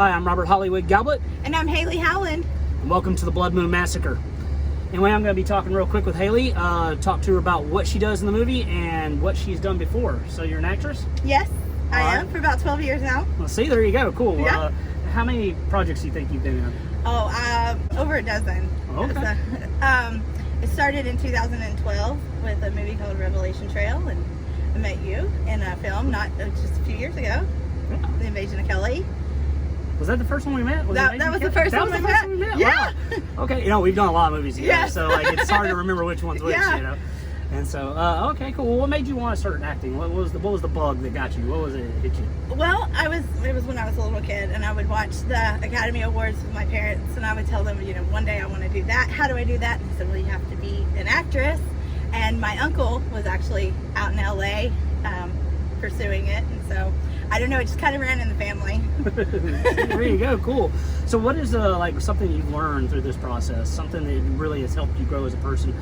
Hi, I'm Robert Hollywood Goblet. And I'm Haley Howland. And welcome to the Blood Moon Massacre. Anyway, I'm going to be talking real quick with Haley, talk to her about what she does in the movie and what she's done before. So you're an actress? Yes, I am for about 12 years now. Well, see, there you go. Cool. Yeah. How many projects do you think you've been in? Oh, over a dozen. Okay. It started in 2012 with a movie called Revelation Trail, and I met you in a film just a few years ago, Yeah. The Invasion of Kelly. Was that the first one we met? That was the first one we met. Yeah. Wow. Okay, we've done a lot of movies together, Yes. so it's hard to remember which one's which, Yeah. And so, okay, cool. Well, what made you want to start acting? What was the bug that got you? What was it that hit you? Well, it was when I was a little kid, and I would watch the Academy Awards with my parents, and I would tell them, one day I want to do that. How do I do that? And they said, well, you have to be an actress. And my uncle was actually out in LA pursuing it, and so I don't know, it just kind of ran in the family. There you go, cool. So what is something you've learned through this process, something that really has helped you grow as a person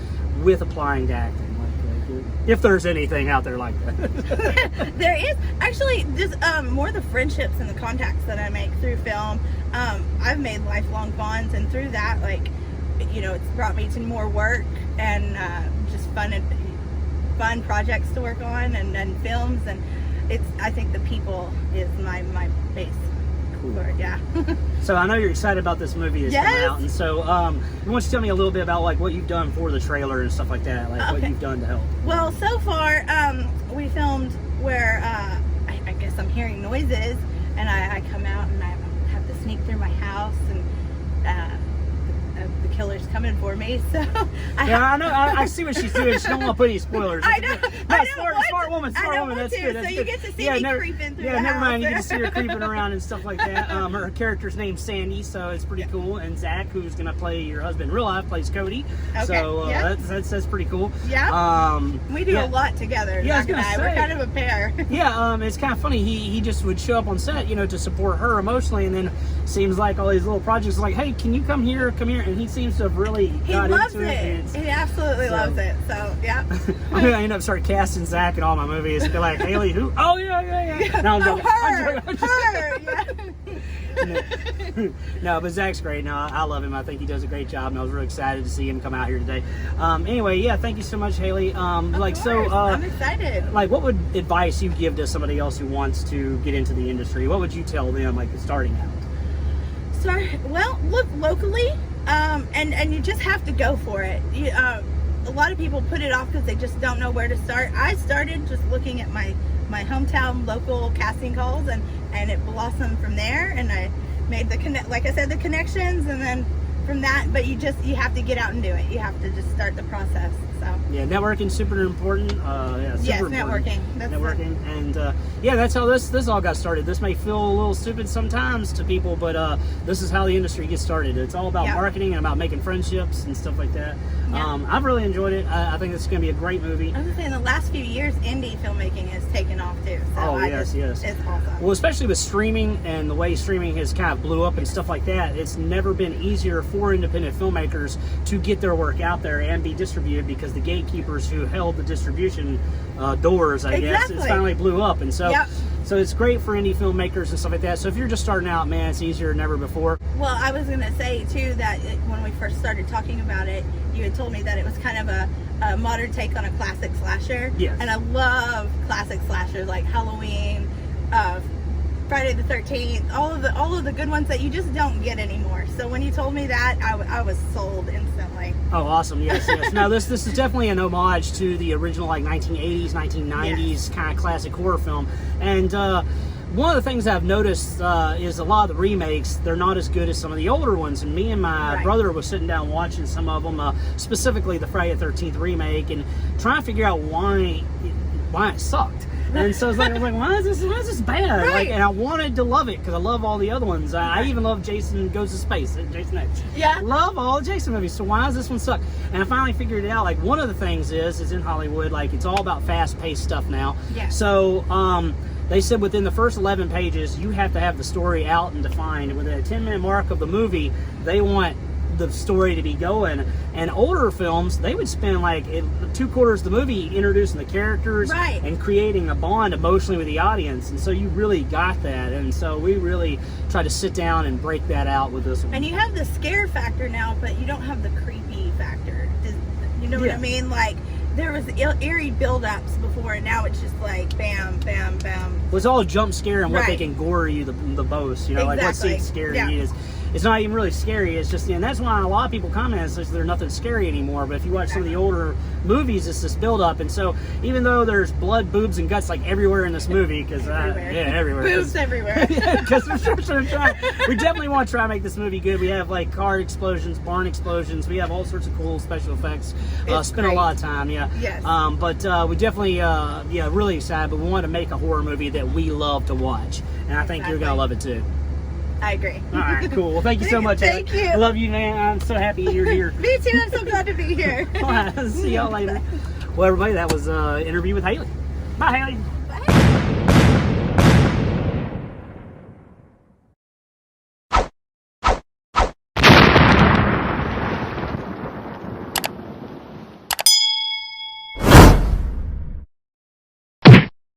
with applying to acting? If there's anything out there like that. There is actually just more the friendships and the contacts that I make through film. I've made lifelong bonds, and through that, it's brought me to more work and just fun projects to work on and films, and I think the people is my base. Cool. For it, yeah. So I know you're excited about this movie that's coming out, and so you want to tell me a little bit about what you've done for the trailer and stuff like that, what you've done to help. Well, so far we filmed where I guess I'm hearing noises, and I come out and I have to sneak through my house, and the killer's coming for me. So I know. I see what she's doing. She don't want to put any spoilers. I know. Smart woman. That's good. So you get to see me creeping through the house. Never mind. You get to see her creeping around and stuff like that. Her character's name's Sandy, so it's pretty cool. And Zach, who's gonna play your husband in real life, plays Cody. Okay. So that's pretty cool. Yeah. We do a lot together. Yeah, Zach and I. We're kind of a pair. Yeah. It's kind of funny. He just would show up on set, to support her emotionally, and then seems like all these little projects like, hey, can you come here, and he seems to have really got into it. He absolutely loves it. So yeah. I'm gonna end up start casting Zach in all my movies and be like, Haley, who? Oh yeah. No, I'm joking. Her. Yeah. No, but Zach's great. No, I love him. I think he does a great job, and I was really excited to see him come out here today. Anyway, thank you so much, Haley. I'm excited. What would advice you give to somebody else who wants to get into the industry? What would you tell them, starting out? Well, look locally, and you just have to go for it. A lot of people put it off because they just don't know where to start. I started just looking at my hometown local casting calls, and it blossomed from there, and I made the connections, and then from that, but you have to get out and do it. You have to just start the process. So yeah, networking's super important. Yes, networking. And that's how this all got started. This may feel a little stupid sometimes to people, but this is how the industry gets started. It's all about marketing and about making friendships and stuff like that. Yeah. I've really enjoyed it. I think it's going to be a great movie. I was saying, the last few years, indie filmmaking has taken off too. So yes. It's awesome. Well, especially with streaming and the way streaming has kind of blew up and stuff like that, it's never been easier for independent filmmakers to get their work out there and be distributed, because the gatekeepers who held the distribution doors, I guess, it's finally blew up, and so so it's great for indie filmmakers and stuff like that. So if you're just starting out, man, it's easier than ever before. Well, I was going to say too that when we first started talking about it, you had told me that it was kind of a modern take on a classic slasher. Yes. And I love classic slashers like Halloween, Friday the 13th, all of the good ones that you just don't get anymore. So when you told me that, I was sold instantly. Oh, awesome. Yes. Now this is definitely an homage to the original 1980s, 1990s kind of classic horror film. And one of the things I've noticed is a lot of the remakes, they're not as good as some of the older ones. And me and my brother was sitting down watching some of them, specifically the Friday the 13th remake, and trying to figure out why it sucked. And so I was like, why is this bad? Right. And I wanted to love it because I love all the other ones. I even love Jason Goes to Space, Jason X. Yeah. Love all the Jason movies. So why does this one suck? And I finally figured it out. One of the things is in Hollywood, it's all about fast-paced stuff now. Yeah. So they said within the first 11 pages, you have to have the story out and defined. Within a 10-minute mark of the movie, they want the story to be going. And older films, they would spend like 2/4 of the movie introducing the characters Right. and creating a bond emotionally with the audience. And so you really got that. And so we really tried to sit down and break that out with this one. And you have the scare factor now, but you don't have the creepy factor. You know what I mean? Like, there was eerie build-ups before, and now it's just like bam, bam, bam. It was all jump scare and what they Right. can gore you the most. You know, like what Exactly. scene's scary Yeah. is. It's not even really scary. It's just, and that's why a lot of people comment and says there's nothing scary anymore. But if you watch some of the older movies, it's this build up. And so even though there's blood, boobs, and guts like everywhere in this movie, because everywhere, Boobs everywhere. because we definitely want to try to make this movie good. We have like car explosions, barn explosions. We have all sorts of cool special effects. It's Spend a great. lot of time, yeah. Yes. But we definitely, really excited. But we want to make a horror movie that we love to watch, and I think you're Exactly. gonna love it too. I agree. All right, cool. Well, thank you so much. Thank Haley. you. I love you, man. I'm so happy you're here. Me too. I'm so glad to be here. All right, see y'all later. Well, everybody, that was an interview with Haley. Bye, Haley.